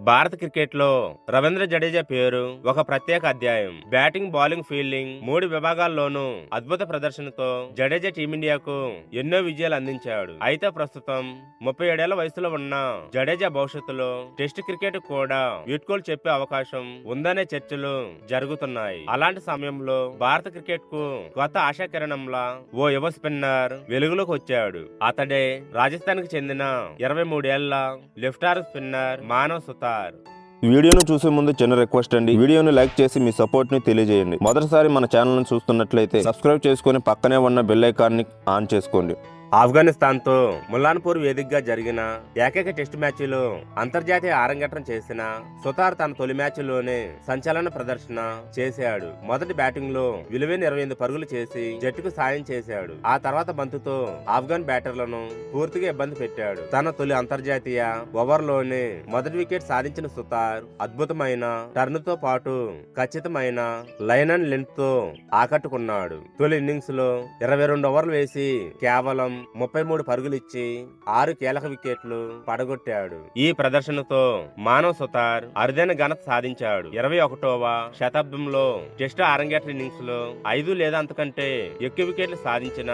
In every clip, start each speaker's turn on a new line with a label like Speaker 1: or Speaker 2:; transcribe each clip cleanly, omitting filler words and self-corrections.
Speaker 1: భారత క్రికెట్లో రవీంద్ర జడేజా పేరు ఒక ప్రత్యేక అధ్యాయం. బ్యాటింగ్, బౌలింగ్, ఫీల్డింగ్ మూడు విభాగాల్లోనూ అద్భుత ప్రదర్శనతో జడేజా టీమిండియాకు ఎన్నో విజయాలు అందించాడు. అయితే ప్రస్తుతం 37 ఏళ్ల వయసులో ఉన్న జడేజా భవిష్యత్తులో టెస్ట్ క్రికెట్ కూడా వీడ్కోలు చెప్పే అవకాశం ఉందనే చర్చలు జరుగుతున్నాయి. అలాంటి సమయంలో భారత క్రికెట్ కు కొత్త ఆశాకిరణంలా ఓ యువ స్పిన్నర్ వెలుగులోకి వచ్చాడు. అతడే రాజస్థాన్ కి చెందిన 23 ఏళ్ల left arm spinner Manav Sutar.
Speaker 2: వీడియోను చూసే ముందు చిన్న రిక్వెస్ట్ అండి, వీడియోను లైక్ చేసి మీ సపోర్ట్ ని తెలియజేయండి. మొదటిసారి మన ఛానల్ ను చూస్తున్నట్లయితే సబ్స్క్రైబ్ చేసుకుని పక్కనే ఉన్న బెల్ ఐకాన్ ని ఆన్ చేసుకోండి.
Speaker 1: ఆఫ్ఘనిస్తాన్ తో ముల్లాన్పూర్ వేదికగా జరిగిన ఏకైక టెస్ట్ మ్యాచ్లో అంతర్జాతీయ ఆరంగేట్రం చేసిన సుతార్ తన తొలి మ్యాచ్లోనే సంచలన ప్రదర్శన చేశాడు. మొదటి బ్యాటింగ్ లో విలువైన 28 పరుగులు చేసి జట్టుకు సాయం చేశాడు. ఆ తర్వాత బంతుతో ఆఫ్ఘన్ బ్యాటర్లను పూర్తిగా ఇబ్బంది పెట్టాడు. తన తొలి అంతర్జాతీయ ఓవర్లోనే మొదటి వికెట్ సాధించిన సుతార్ అద్భుతమైన టర్న్ తో పాటు ఖచ్చితమైన లైన్ అండ్ లెంత్ తో ఆకట్టుకున్నాడు. తొలి ఇన్నింగ్స్ లో 22 ఓవర్లు వేసి కేవలం 33 పరుగులిచ్చి 6 కీలక వికెట్లు పడగొట్టాడు. ఈ ప్రదర్శనతో మానవ్ సుతార్ అరుదైన ఘనత సాధించాడు. 21వ శతాబ్దంలో టెస్ట్ అరంగేట్ర ఇన్నింగ్స్ లో 5 లేదా అంతకంటే ఎక్కువ వికెట్లు సాధించిన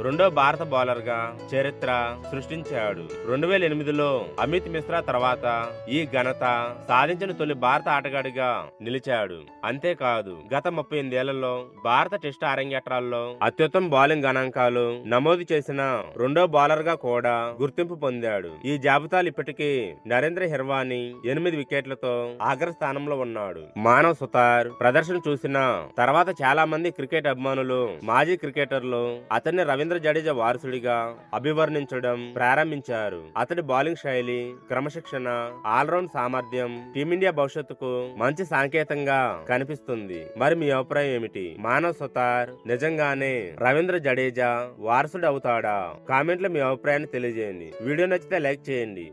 Speaker 1: రెండో భారత బౌలర్ గా చరిత్ర సృష్టించాడు. 2008లో అమిత్ మిశ్రా తర్వాత ఈ ఘనత సాధించిన తొలి భారత ఆటగాడిగా నిలిచాడు. అంతేకాదు గత 38 ఏళ్లలో భారత టెస్ట్ అరంగేట్రాల్లో అత్యుత్తమ బౌలింగ్ గణాంకాలు నమోదు చేసిన రెండో బౌలర్ గా కూడా గుర్తింపు పొందాడు. ఈ జాబితాలు ఇప్పటికీ నరేంద్ర హిర్వాణి 8 వికెట్లతో అగ్రస్థానంలో ఉన్నాడు. మానవ్ సుతార్ ప్రదర్శన చూసిన తర్వాత చాలా మంది క్రికెట్ అభిమానులు, మాజీ క్రికెటర్లు అతన్ని రవీంద్ర జడేజా వారసుడిగా అభివర్ణించడం ప్రారంభించారు. అతడి బౌలింగ్ శైలి, క్రమశిక్షణ, ఆల్రౌండ్ సామర్థ్యం టీమిండియా భవిష్యత్తుకు మంచి సంకేతంగా కనిపిస్తుంది. మరి మీ అభిప్రాయం ఏమిటి? మానవ్ సుతార్ నిజంగానే రవీంద్ర జడేజా వారసుడు అవుతాడా? కామెంట్లో మీ అభిప్రాయాన్ని తెలియజేయండి. వీడియో నచ్చితే లైక్ చేయండి.